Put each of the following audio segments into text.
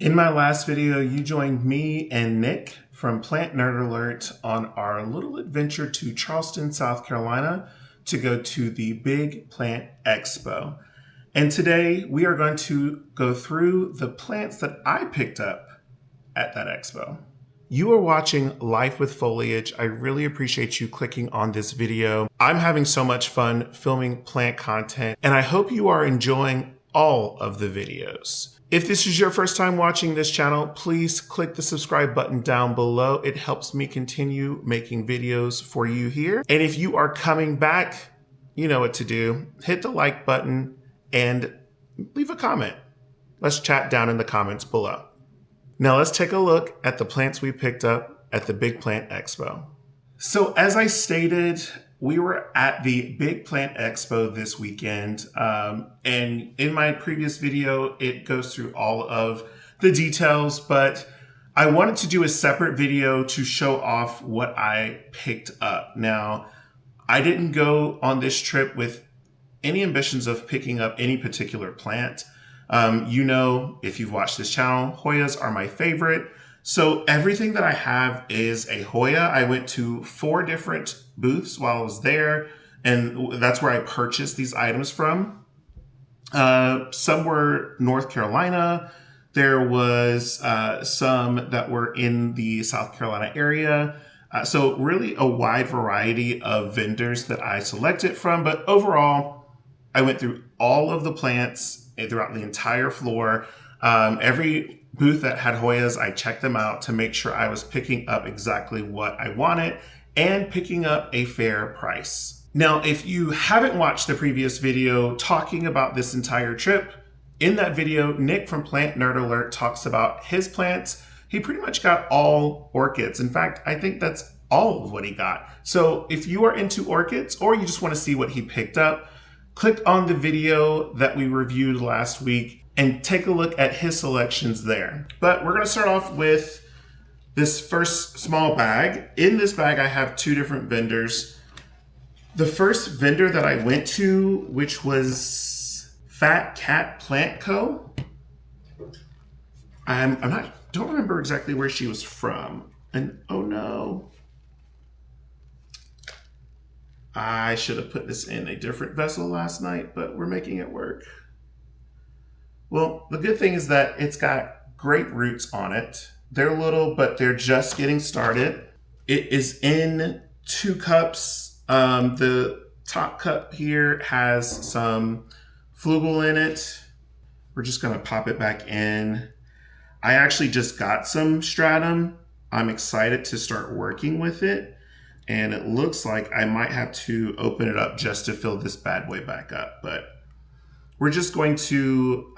In my last video, you joined me and Nick from Plant Nerd Alert on our little adventure to Charleston, South Carolina to go to the Big Plant Expo. And today we are going to go through the plants that I picked up at that expo. You are watching Life with Foliage. I really appreciate you clicking on this video. I'm having so much fun filming plant content, and I hope you are enjoying all of the videos. If this is your first time watching this channel, please click the subscribe button down below. It helps me continue making videos for you here. And if you are coming back, you know what to do. Hit the like button and leave a comment. Let's chat down in the comments below. Now let's take a look at the plants we picked up at the Big Plant Expo. So as I stated, we were at the Big Plant Expo this weekend, and in my previous video, it goes through all of the details, but I wanted to do a separate video to show off what I picked up. Now, I didn't go on this trip with any ambitions of picking up any particular plant. You know, if you've watched this channel, Hoyas are my favorite. So everything that I have is a Hoya. I went to 4 different booths while I was there, and that's where I purchased these items from. Some were North Carolina. There was some that were in the South Carolina area. So really a wide variety of vendors that I selected from. But overall, I went through all of the plants throughout the entire floor. Every booth that had Hoyas, I checked them out to make sure I was picking up exactly what I wanted and picking up a fair price. Now, if you haven't watched the previous video talking about this entire trip, in that video, Nick from Plant Nerd Alert talks about his plants. He pretty much got all orchids. In fact, I think that's all of what he got. So if you are into orchids or you just want to see what he picked up, click on the video that we reviewed last week and take a look at his selections there. But we're gonna start off with this first small bag. In this bag, I have 2 different vendors. The first vendor that I went to, which was Fat Cat Plant Co. Don't remember exactly where she was from. And oh no. I should have put this in a different vessel last night, but we're making it work. Well, the good thing is that it's got great roots on it. They're little, but they're just getting started. It is in 2 cups. The top cup here has some flugel in it. We're just gonna pop it back in. I actually just got some stratum. I'm excited to start working with it. And it looks like I might have to open it up just to fill this bad boy back up. But we're just going to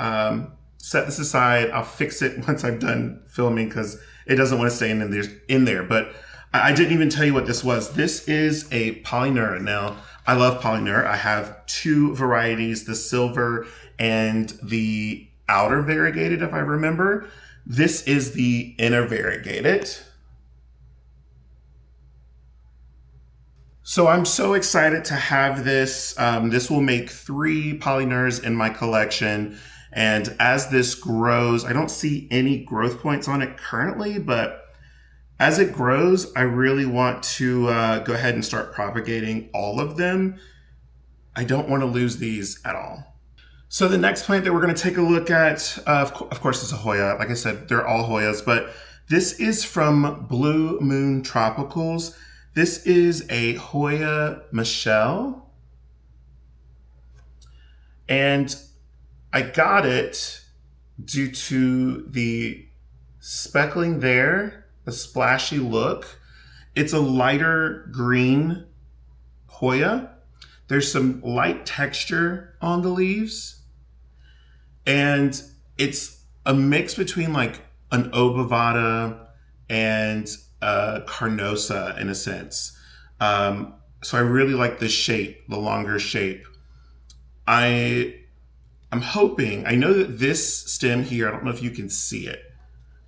set this aside. I'll fix it once I'm done filming because it doesn't want to stay in there. But I didn't even tell you what this was. This is a Polynura. Now, I love Polynura. I have 2 varieties, the silver and the outer variegated, if I remember. This is the inner variegated. So I'm so excited to have this. This will make 3 Polynuras in my collection. And as this grows, I don't see any growth points on it currently, but as it grows, I really want to go ahead and start propagating all of them. I don't want to lose these at all. So the next plant that we're going to take a look at, of course, is a Hoya. Like I said, they're all Hoyas, but this is from Blue Moon Tropicals. This is a Hoya Michelle, and I got it due to the speckling there, the splashy look. It's a lighter green Hoya. There's some light texture on the leaves, and it's a mix between like an Obovata and Carnosa in a sense. So I really like the shape, the longer shape. I'm hoping, I know that this stem here, I don't know if you can see it,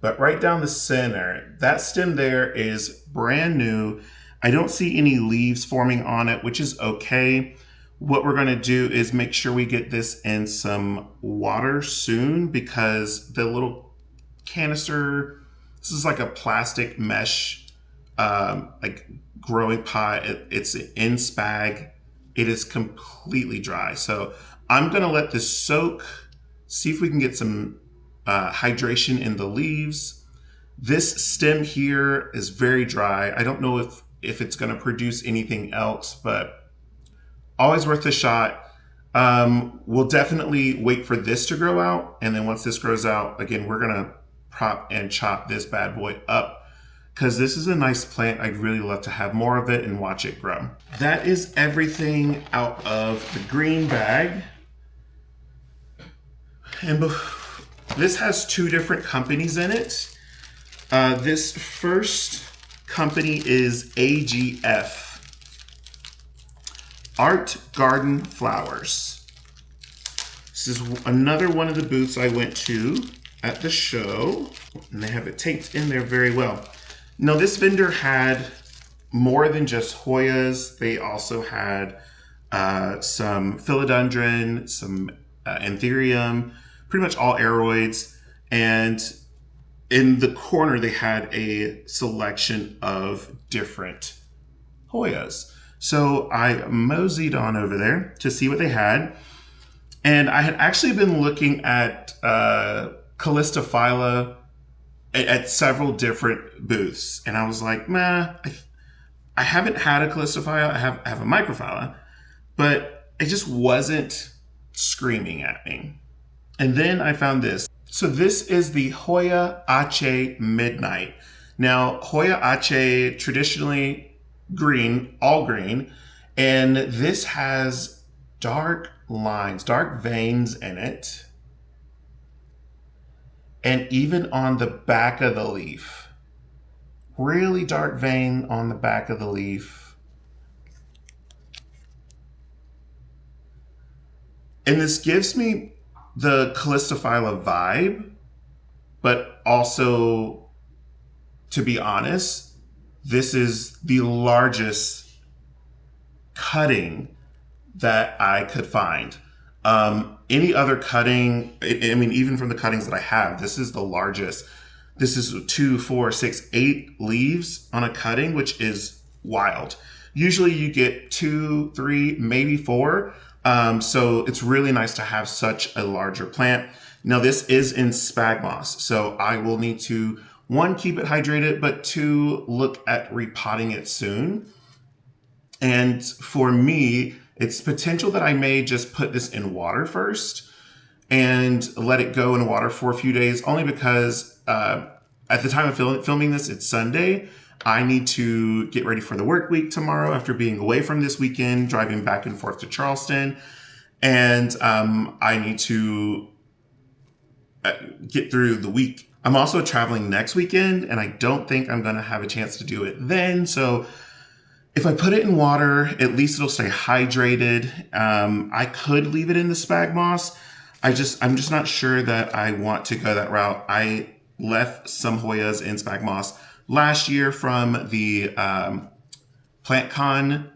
but right down the center, that stem there is brand new. I don't see any leaves forming on it, which is okay. What we're gonna do is make sure we get this in some water soon because the little canister. This is like a plastic mesh, like growing pot. It's in spag. It is completely dry. So I'm gonna let this soak, see if we can get some hydration in the leaves. This stem here is very dry. I don't know if it's gonna produce anything else, but always worth a shot. We'll definitely wait for this to grow out. And then once this grows out, again, we're gonna prop and chop this bad boy up because this is a nice plant. I'd really love to have more of it and watch it grow. That is everything out of the green bag. And this has two different companies in it. This first company is AGF, Art Garden Flowers. This is another one of the booths I went to at the show, and they have it taped in there very well. Now, this vendor had more than just Hoyas. They also had some philodendron, some anthurium, pretty much all aroids. And in the corner, they had a selection of different Hoyas. So I moseyed on over there to see what they had. And I had actually been looking at Calistophylla at several different booths. And I was like, I haven't had a Calistophylla. I have a microphylla, but it just wasn't screaming at me. And then I found this. So this is the Hoya Ache Midnight. Now, Hoya Ache, traditionally green, all green, and this has dark lines, dark veins in it. And even on the back of the leaf, really dark vein on the back of the leaf. And this gives me the Calistophylla vibe, but also, to be honest, this is the largest cutting that I could find. Any other cutting, I mean, even from the cuttings that I have, this is the largest. This is 2, 4, 6, 8 leaves on a cutting, which is wild. Usually you get 2, 3, maybe 4. So it's really nice to have such a larger plant. Now this is in spag moss, so I will need to, 1, keep it hydrated, but 2, look at repotting it soon. And for me, it's potential that I may just put this in water first and let it go in water for a few days, only because at the time of filming this, it's Sunday. I need to get ready for the work week tomorrow after being away from this weekend, driving back and forth to Charleston. And I need to get through the week. I'm also traveling next weekend, and I don't think I'm going to have a chance to do it then. So if I put it in water, at least it'll stay hydrated. I could leave it in the spag moss. I'm just not sure that I want to go that route. I left some Hoyas in spag moss last year from the PlantCon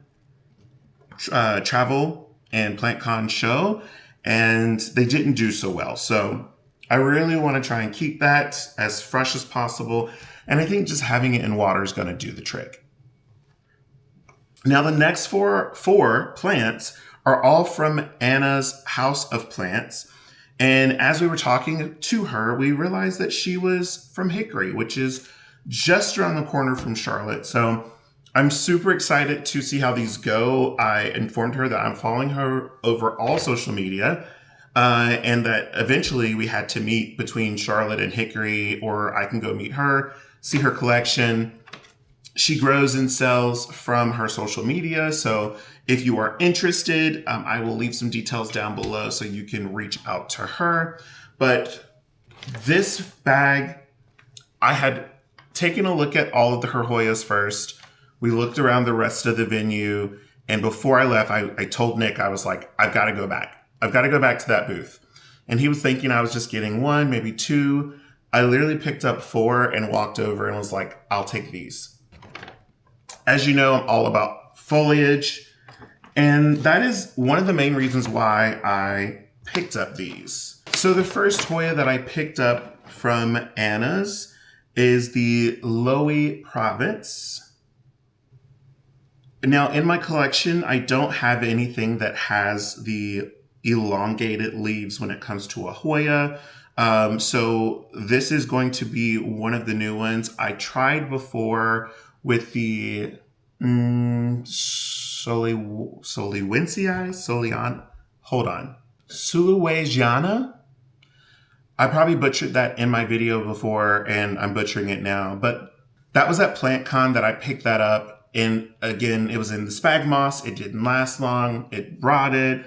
travel and PlantCon show, and they didn't do so well. So I really want to try and keep that as fresh as possible. And I think just having it in water is going to do the trick. Now, the next four plants are all from Anna's House of Plants. And as we were talking to her, we realized that she was from Hickory, which is just around the corner from Charlotte. So I'm super excited to see how these go. I informed her that I'm following her over all social media, and that eventually we had to meet between Charlotte and Hickory, or I can go meet her, see her collection. She grows and sells from her social media. So if you are interested, I will leave some details down below so you can reach out to her. But this bag, I had taken a look at all of her Hoyas first. We looked around the rest of the venue. And before I left, I told Nick, I was like, I've got to go back. I've got to go back to that booth. And he was thinking I was just getting 1, maybe 2. I literally picked up 4 and walked over and was like, I'll take these. As you know, I'm all about foliage, and that is one of the main reasons why I picked up these. So the first Hoya that I picked up from Anna's is the Lowy Province. Now, in my collection, I don't have anything that has the elongated leaves when it comes to a Hoya. So this is going to be one of the new ones. I tried before with the Sulawesiana. I probably butchered that in my video before and I'm butchering it now, but that was at PlantCon that I picked that up. And again, it was in the spag moss. It didn't last long. It rotted.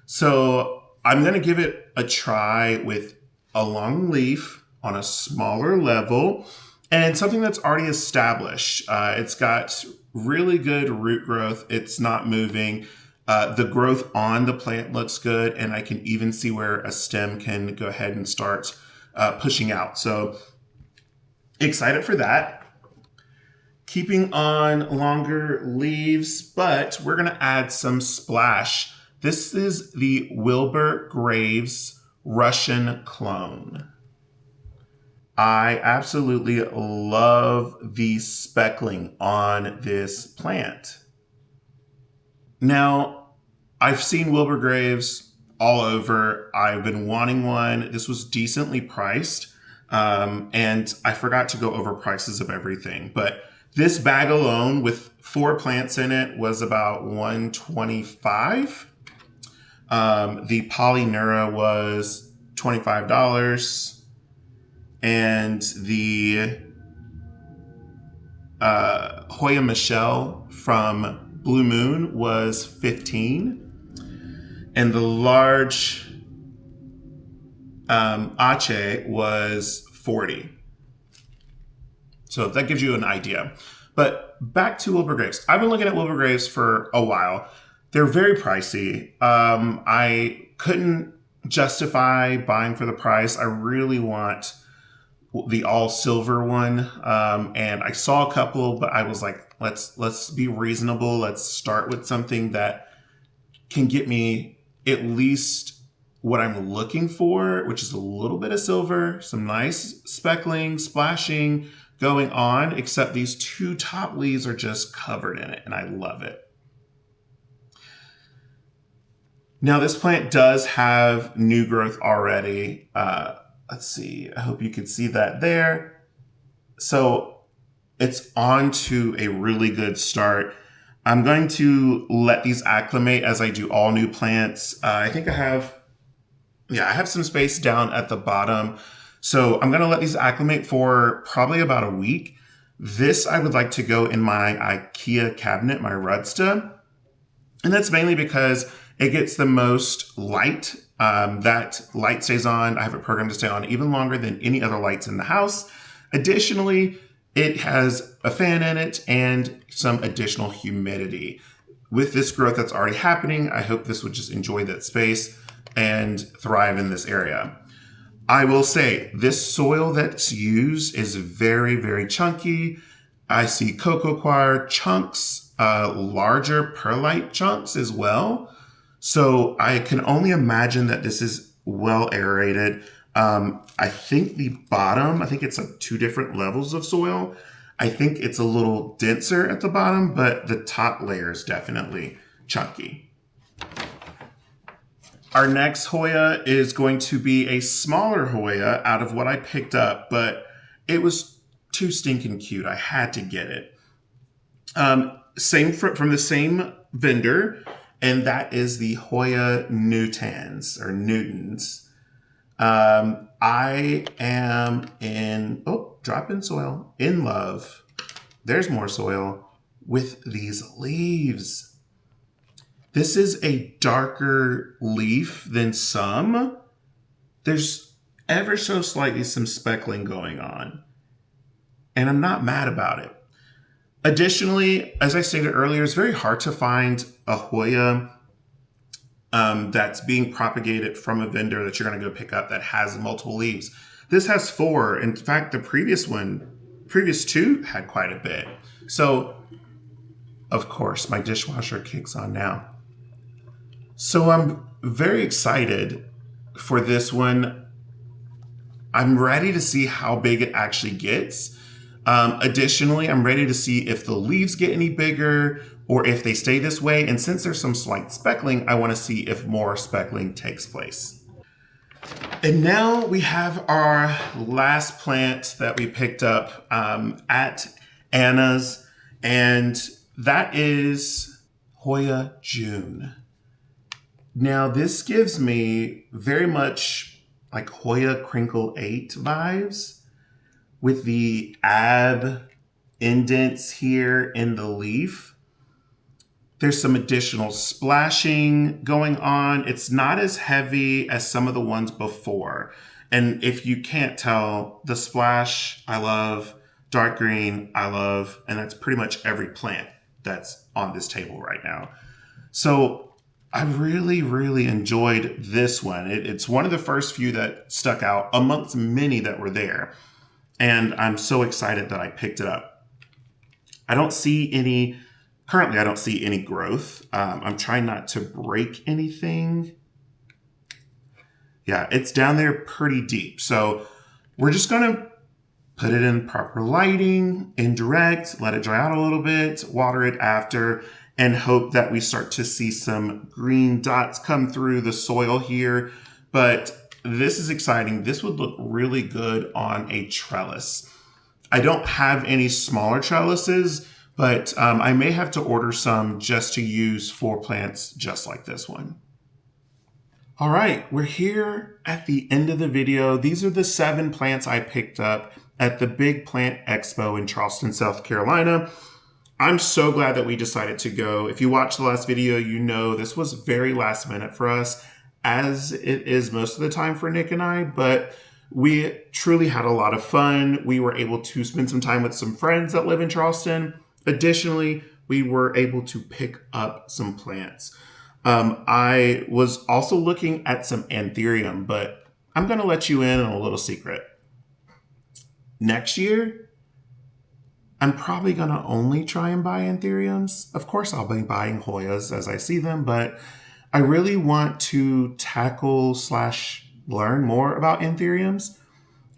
So I'm going to give it a try with a long leaf on a smaller level and something that's already established. It's got really good root growth. It's not moving. The growth on the plant looks good, and I can even see where a stem can go ahead and start pushing out. So excited for that. Keeping on longer leaves, but we're gonna add some splash. This is the Wilbur Graves Russian clone. I absolutely love the speckling on this plant. Now, I've seen Wilbur Graves all over. I've been wanting one. This was decently priced, and I forgot to go over prices of everything, but this bag alone with 4 plants in it was about $125. The Polyneura was $25. And the Hoya Michelle from Blue Moon was $15. And the large Ache was $40. So that gives you an idea. But back to Wilbur Graves. I've been looking at Wilbur Graves for a while. They're very pricey. I couldn't justify buying for the price. I really want the all silver one. And I saw a couple, but I was like, let's be reasonable. Let's start with something that can get me at least what I'm looking for, which is a little bit of silver, some nice speckling, splashing going on, except these 2 top leaves are just covered in it, and I love it. Now, this plant does have new growth already. Let's see, I hope you can see that there. So it's on to a really good start. I'm going to let these acclimate as I do all new plants. I think I have some space down at the bottom. So I'm going to let these acclimate for probably about a week. This I would like to go in my IKEA cabinet, my Rudsta. And that's mainly because it gets the most light. That light stays on. I have it programmed to stay on even longer than any other lights in the house. Additionally, it has a fan in it and some additional humidity. With this growth that's already happening, I hope this would just enjoy that space and thrive in this area. I will say this soil that's used is very, very chunky. I see cocoa coir chunks, larger perlite chunks as well. So I can only imagine that this is well aerated. I think the bottom, I think it's like 2 different levels of soil. I think it's a little denser at the bottom, but the top layer is definitely chunky. Our next Hoya is going to be a smaller Hoya out of what I picked up, but it was too stinking cute. I had to get it. Same from the same vendor, and that is the Hoya Newtons or Newtons. I am drop in soil, in love. There's more soil with these leaves. This is a darker leaf than some. There's ever so slightly some speckling going on, and I'm not mad about it. Additionally, as I stated earlier, it's very hard to find a Hoya that's being propagated from a vendor that you're going to go pick up that has multiple leaves. This has 4. In fact, the previous 2 had quite a bit. So, of course, my dishwasher kicks on now. So I'm very excited for this one. I'm ready to see how big it actually gets. Additionally, I'm ready to see if the leaves get any bigger or if they stay this way. And since there's some slight speckling, I want to see if more speckling takes place. And now we have our last plant that we picked up at Anna's, and that is Hoya June. Now this gives me very much like Hoya Crinkle 8 vibes with the ab indents here in the leaf. There's some additional splashing going on. It's not as heavy as some of the ones before. And if you can't tell, the splash I love, dark green I love, and that's pretty much every plant that's on this table right now. So I really, really enjoyed this one. It's one of the first few that stuck out amongst many that were there. And I'm so excited that I picked it up. Currently I don't see any growth. I'm trying not to break anything. Yeah, it's down there pretty deep. So we're just gonna put it in proper lighting, indirect, let it dry out a little bit, water it after, and hope that we start to see some green dots come through the soil here. But this is exciting. This would look really good on a trellis. I don't have any smaller trellises, but I may have to order some just to use for plants just like this one. All right, we're here at the end of the video. These are the 7 plants I picked up at the Big Plant Expo in Charleston, South Carolina. I'm so glad that we decided to go. If you watched the last video, you know this was very last minute for us, as it is most of the time for Nick and I, but we truly had a lot of fun. We were able to spend some time with some friends that live in Charleston. Additionally, we were able to pick up some plants. I was also looking at some anthurium, but I'm going to let you in on a little secret. Next year, I'm probably going to only try and buy anthuriums. Of course, I'll be buying Hoyas as I see them, but I really want to tackle/learn more about anthuriums.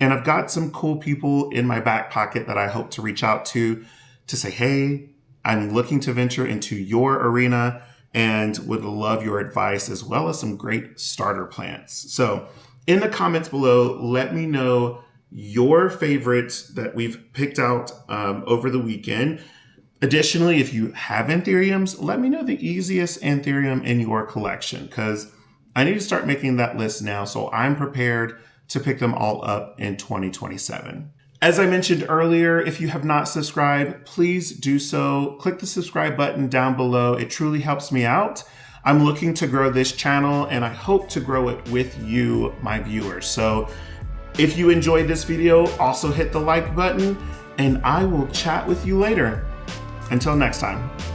And I've got some cool people in my back pocket that I hope to reach out to say, hey, I'm looking to venture into your arena and would love your advice as well as some great starter plants. So in the comments below, let me know your favorites that we've picked out over the weekend. Additionally, if you have anthuriums, let me know the easiest anthurium in your collection, because I need to start making that list now so I'm prepared to pick them all up in 2027. As I mentioned earlier, if you have not subscribed, please do so. Click the subscribe button down below. It truly helps me out. I'm looking to grow this channel and I hope to grow it with you, my viewers. So if you enjoyed this video, also hit the like button and I will chat with you later. Until next time.